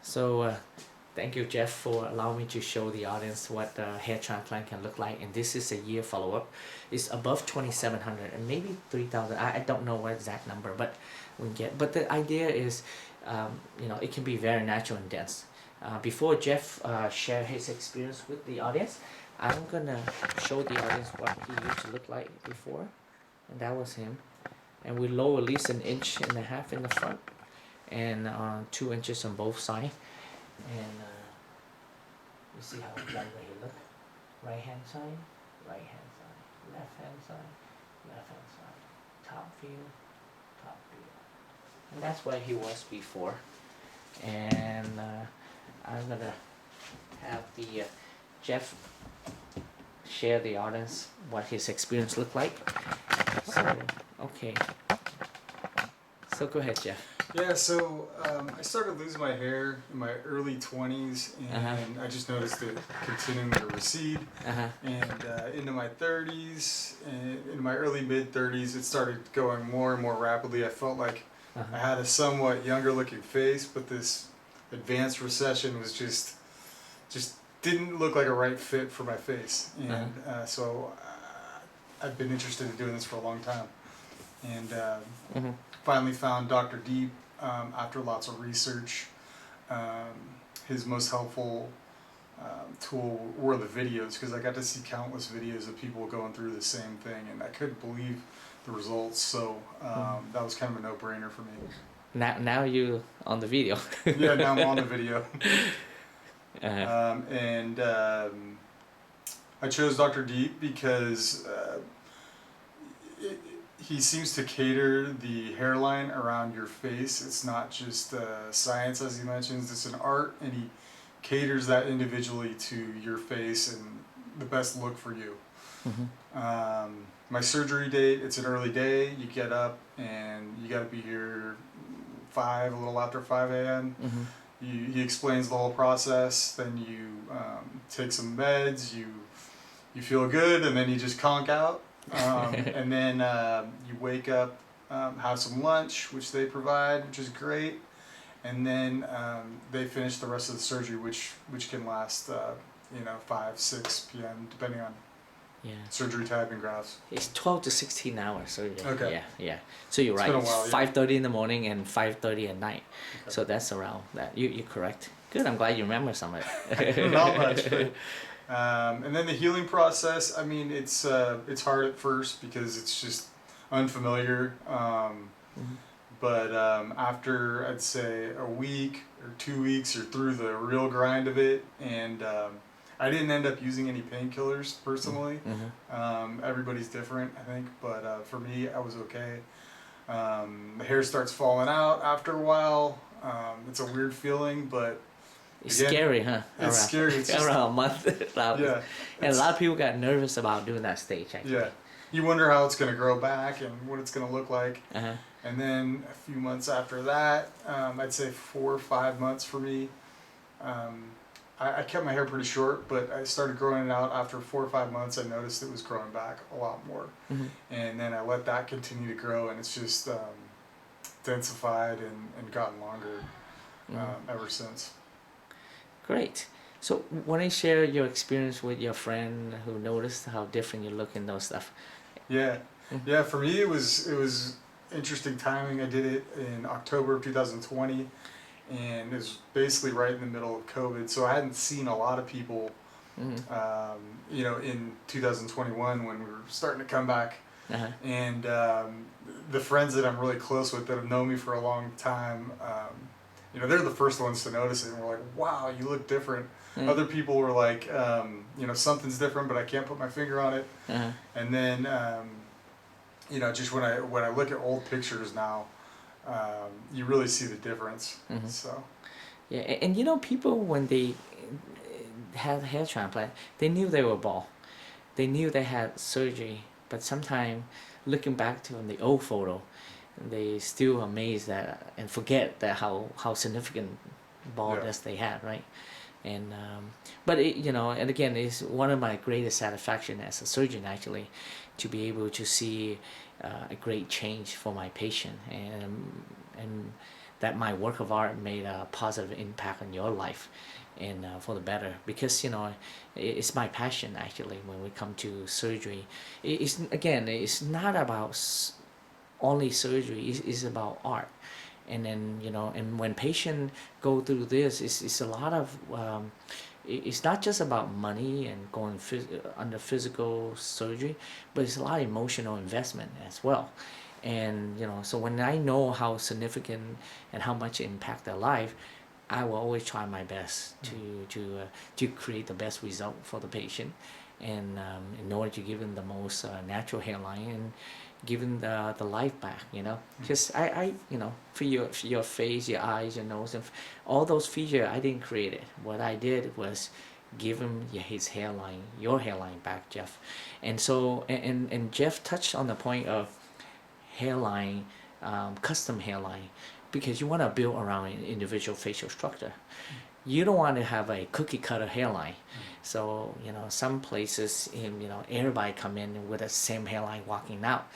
So thank you, Jeff, for allowing me to show the audience what hair transplant can look like. And this is a year follow-up. It's above 2,700 and maybe 3,000. I don't know what exact number, but we get. But the idea is, you know, it can be very natural and dense. Before Jeff share his experience with the audience, I'm gonna show the audience what he used to look like before, and that was him. And we lower at least 1.5 inches in the front, and 2 inches on both sides. And you see how lightweight he look. Right hand side, left hand side, top view. And that's where he was before. And I'm gonna have the Jeff share the audience what his experience looked like. So, okay. So go ahead, Jeff. Yeah, so I started losing my hair in my early 20s, and I just noticed it continuing to recede. And into my 30s, and in my early mid-30s, it started going more and more rapidly. I felt like I had a somewhat younger looking face, but this advanced recession was just didn't look like a right fit for my face. And so I've been interested in doing this for a long time. And finally found Dr. Diep after lots of research. His most helpful tool were the videos, because I got to see countless videos of people going through the same thing, and I couldn't believe the results. So that was kind of a no-brainer for me. Now you on the video. Yeah, now I'm on the video. I chose Dr. Diep because he seems to cater the hairline around your face. It's not just science, as he mentions. It's an art, and he caters that individually to your face and the best look for you. My surgery date, it's an early day. You get up and you got to be here a little after 5 a.m. He explains the whole process. Then you take some meds. You feel good, and then you just conk out. And then you wake up, have some lunch, which they provide, which is great, and then they finish the rest of the surgery, which can last 5-6 p.m. depending on surgery type and grafts. It's 12 to 16 hours surgery. Okay. Yeah. So you're right. Been a while, 5:30 in the morning and 5:30 at night. Okay. So that's around that. You're correct. Good. I'm glad you remember some of it. Not much. And then the healing process, I mean, it's hard at first because it's just unfamiliar. But after, I'd say, a week or 2 weeks, you're through the real grind of it. And I didn't end up using any painkillers personally. Everybody's different, I think. But for me, I was okay. The hair starts falling out after a while. It's a weird feeling, but it's scary, huh? It's scary. It's just, around a month. Yeah. And a lot of people got nervous about doing that stage, actually. Yeah. You wonder how it's going to grow back and what it's going to look like. And then a few months after that, I'd say 4 or 5 months for me. I kept my hair pretty short, but I started growing it out after 4 or 5 months. I noticed it was growing back a lot more. And then I let that continue to grow, and it's just densified and gotten longer ever since. Great. So when I share your experience with your friend who noticed how different you look and those stuff. Yeah. Yeah, for me it was interesting timing. I did it in October of 2020, and it was basically right in the middle of COVID. So I hadn't seen a lot of people in 2021 when we were starting to come back. And the friends that I'm really close with that have known me for a long time, they're the first ones to notice it, and we're like, wow, you look different. Other people were like, something's different, but I can't put my finger on it. And then, just when I look at old pictures now, you really see the difference. So. Yeah, and people, when they had hair transplant, they knew they were bald. They knew they had surgery, but sometimes looking back to the old photo, they still amazed that and forget that how significant baldness they had, right? And but and again, it's one of my greatest satisfaction as a surgeon, actually, to be able to see a great change for my patient. And that my work of art made a positive impact on your life, and for the better, because you know it's my passion actually. When we come to surgery, it's again, it's not about only surgery, it's about art. And then you know, and when patient go through this, it's a lot of it's not just about money and going under physical surgery, but it's a lot of emotional investment as well. And you know, so when I know how significant and how much it impact their life, I will always try my best to create the best result for the patient, and in order to give them the most natural hairline and give them the life back, you know. Because I you know, for your face, your eyes, your nose, and all those features, I didn't create it. What I did was give him his hairline, your hairline back, Jeff. And so and Jeff touched on the point of hairline, custom hairline, because you want to build around an individual facial structure. You don't want to have a cookie cutter hairline. So you know, some places, you know, everybody come in with the same hairline walking out,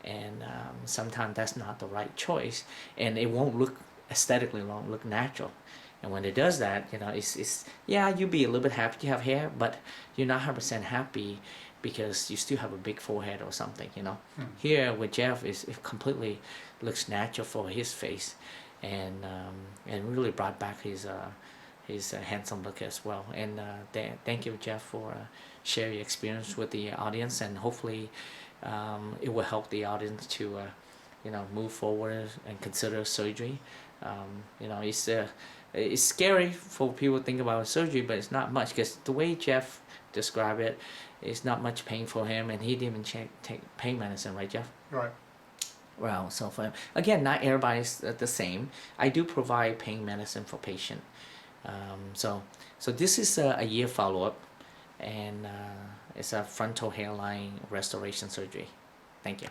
and sometimes that's not the right choice, and it won't look aesthetically, won't look natural. And when it does that, you know, it's yeah, you'll be a little bit happy to have hair, but you're not 100% happy because you still have a big forehead or something, you know. Here with Jeff, it completely looks natural for his face, and really brought back his handsome look as well. And thank you, Jeff, for sharing your experience with the audience, and hopefully it will help the audience to you know, move forward and consider surgery. You know, it's scary for people to think about surgery, but it's not much, because the way Jeff described it, it's not much pain for him, and he didn't even take pain medicine, right, Jeff? Right. Well, so for him, again, not everybody's the same. I do provide pain medicine for patient. So this is a year follow-up, and it's a frontal hairline restoration surgery. Thank you.